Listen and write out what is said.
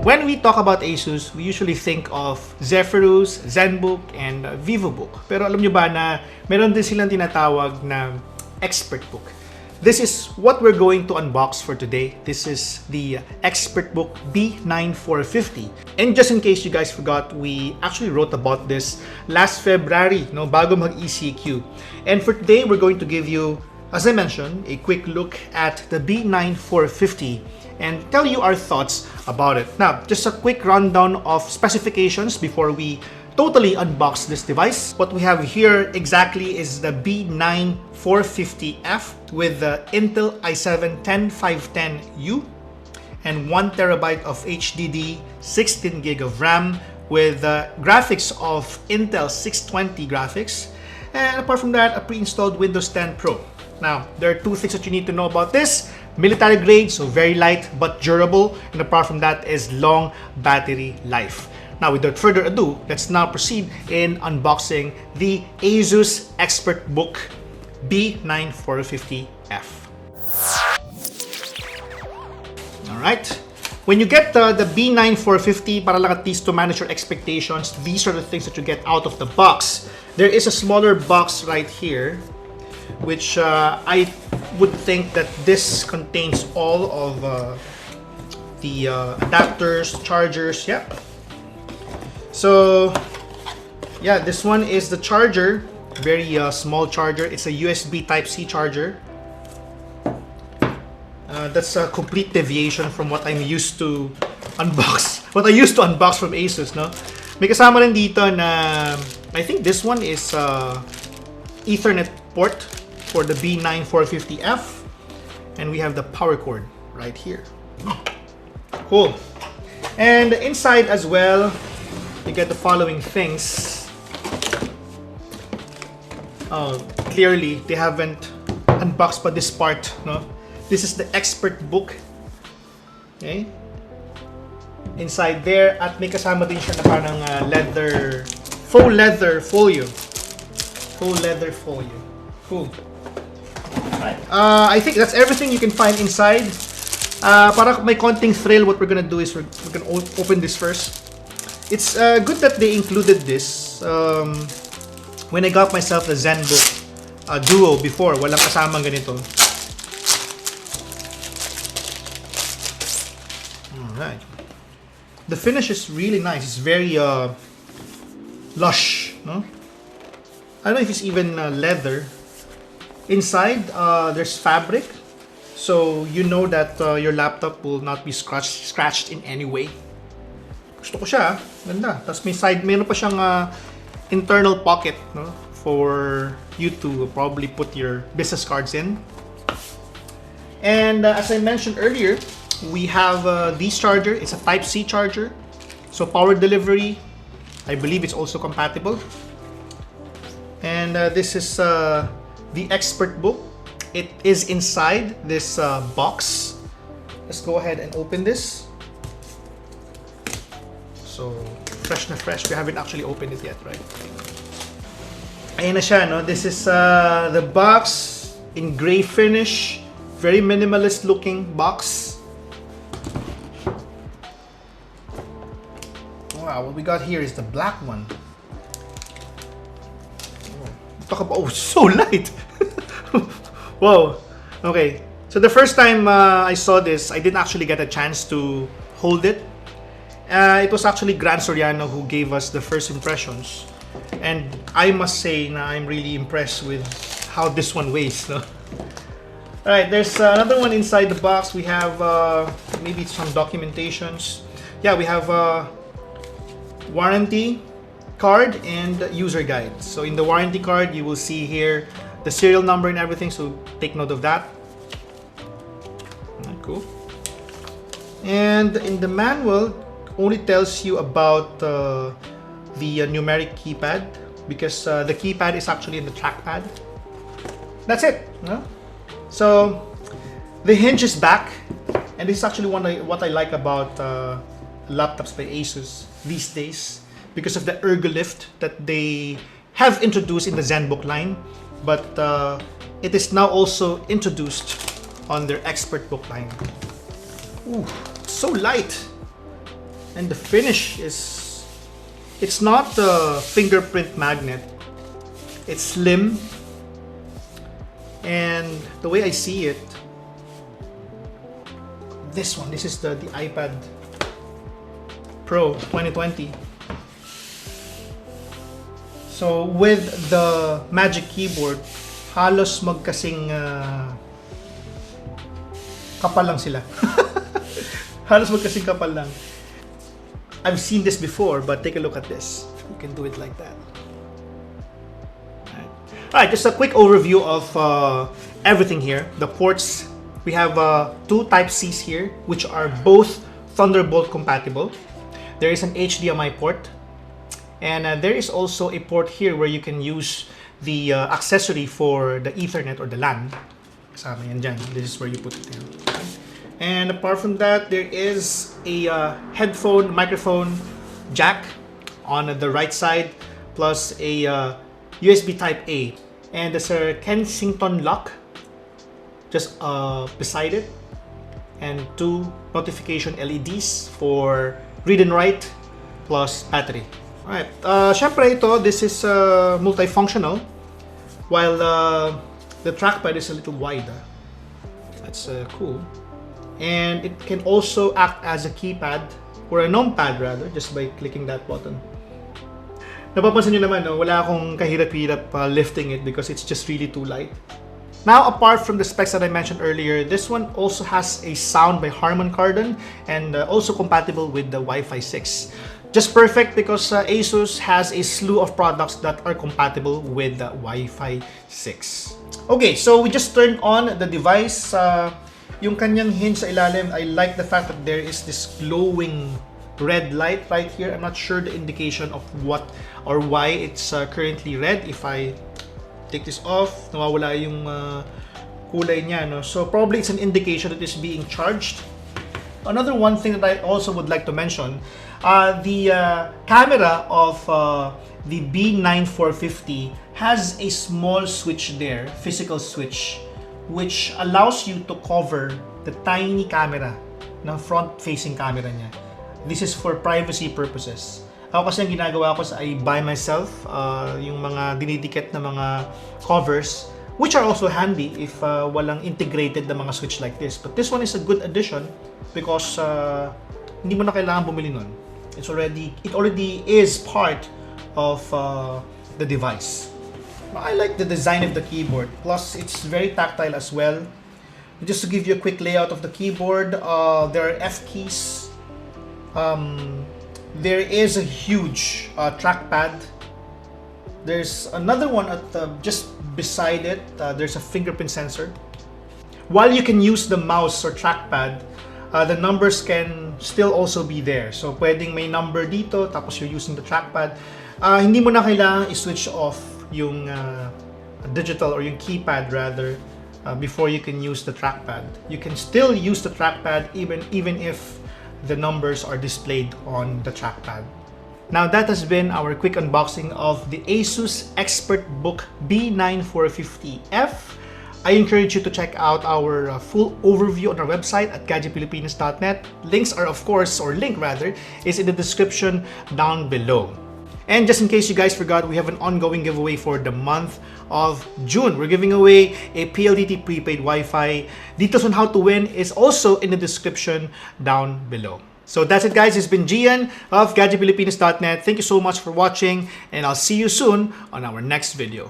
When we talk about ASUS, we usually think of Zephyrus, ZenBook, and VivoBook. Pero alam nyo ba na meron din silang tinatawag na ExpertBook. This is what we're going to unbox for today. This is the ExpertBook B9450. And just in case you guys forgot, we actually wrote about this last February, no, bago mag-ECQ. And for today, we're going to give you, as I mentioned, a quick look at the B9450 and tell you our thoughts about it. Now, just a quick rundown of specifications before we totally unbox this device. What we have here exactly is the B9450F with the Intel i7-10510U and 1TB of HDD, 16GB of RAM with graphics of Intel 620 graphics. And apart from that, a pre-installed Windows 10 Pro. Now, there are two things that you need to know about this. Military grade, so very light but durable. And apart from that is long battery life. Now, without further ado, let's now proceed in unboxing the ASUS ExpertBook B9450F. Alright. When you get the B9450, para lang at least to manage your expectations, these are the things that you get out of the box. There is a smaller box right here, which I would think that this contains all of the adapters, chargers, yeah. So, yeah, this one is the charger, very small charger. It's a USB Type-C charger. That's a complete deviation from what I'm used to unbox. What I used to unbox from ASUS, no? May kasama rin dito na, I think this one is Ethernet port for the B9450F, and we have the power cord right here. Cool. And inside as well, you get the following things. Clearly, they haven't unboxed but this part, no? This is the ExpertBook. Okay? Inside there, at may kasama din siya na parang leather, faux leather folio. Faux leather folio. Cool. Right. I think that's everything you can find inside. Para may konting thrill, what we're gonna do is we're gonna open this first. It's good that they included this. When I got myself the ZenBook Duo before, walang kasamang ganito. Alright. The finish is really nice. It's very lush, no? I don't know if it's even leather. Inside, there's fabric, so you know that your laptop will not be scratched in any way. Gusto ko siya, ganda. Tapos may side, meron pa siyang internal pocket, no, for you to probably put your business cards in. And as I mentioned earlier, we have this charger. It's a Type-C charger, so power delivery, I believe it's also compatible. And this is the ExpertBook. It is inside this box. Let's go ahead and open this. So, fresh na fresh. We haven't actually opened it yet, right? Ayan na siya, no? This is the box in gray finish. Very minimalist looking box. Wow, what we got here is the black one. Talk about, oh, so light. Wow. Okay. So the first time I saw this, I didn't actually get a chance to hold it. It was actually Gran Soriano who gave us the first impressions. And I must say na I'm really impressed with how this one weighs. No? Alright, there's another one inside the box. We have maybe some documentations. Yeah, we have warranty card and user guide. So in the warranty card, you will see here the serial number and everything, so take note of that. Cool. And in the manual, only tells you about the numeric keypad, because the keypad is actually in the trackpad. That's it. No? So the hinge is back, and this is actually what I like about laptops by ASUS these days, because of the Ergolift that they have introduced in the ZenBook line, but it is now also introduced on their ExpertBook line. Ooh, so light. And the finish is, it's not a fingerprint magnet. It's slim. And the way I see it, this is the iPad Pro 2020. So with the Magic Keyboard, halos magkasing kapal lang sila. Halos magkasing kapal lang. I've seen this before, but take a look at this. You can do it like that. Alright, just a quick overview of everything here. The ports, we have two Type-Cs here, which are both Thunderbolt compatible. There is an HDMI port. And there is also a port here where you can use the accessory for the Ethernet or the LAN. Kasama yan dyan. This is where you put it here. And apart from that, there is a headphone, microphone jack on the right side, plus a USB Type-A. And there's a Kensington lock just beside it. And two notification LEDs for read and write, plus battery. Alright, syempre ito, this is multifunctional, while the trackpad is a little wider. That's cool. And it can also act as a keypad, or a numpad rather, just by clicking that button. Napapansin nyo naman, no, wala akong kahirap-hirap lifting it because it's just really too light. Now, apart from the specs that I mentioned earlier, this one also has a sound by Harman Kardon and also compatible with the Wi-Fi 6. Just perfect because ASUS has a slew of products that are compatible with the Wi-Fi 6. Okay, so we just turned on the device. Yung kanyang hinge sa ilalim, I like the fact that there is this glowing red light right here. I'm not sure the indication of what or why it's currently red. If I take this off, nawawala yung kulay niya, no? So probably it's an indication that it's being charged. Another one thing that I also would like to mention, the camera of the B9450 has a small switch there, physical switch, which allows you to cover the tiny camera ng front-facing camera niya. This is for privacy purposes. Ako kasi ang ginagawa ko sa I buy myself yung mga dinidikit na mga covers, which are also handy if walang integrated na mga switch like this. But this one is a good addition because hindi mo na kailangan bumili nun. It already is part of the device. I like the design of the keyboard. Plus, it's very tactile as well. Just to give you a quick layout of the keyboard, there are F keys. There is a huge trackpad. There's another one at just beside it. There's a fingerprint sensor. While you can use the mouse or trackpad, the numbers can still also be there. So pwedeng may number dito, tapos you're using the trackpad. Hindi mo na kailangan i-switch off yung digital or yung keypad rather before you can use the trackpad. You can still use the trackpad even if the numbers are displayed on the trackpad. Now that has been our quick unboxing of the ASUS ExpertBook B9450F. I encourage you to check out our full overview on our website at gadgetpilipinas.net. Links are link is in the description down below. And just in case you guys forgot, we have an ongoing giveaway for the month of June. We're giving away a PLDT prepaid Wi-Fi. Details on how to win is also in the description down below. So that's it, guys. It's been Gian of gadgetpilipinas.net. Thank you so much for watching, and I'll see you soon on our next video.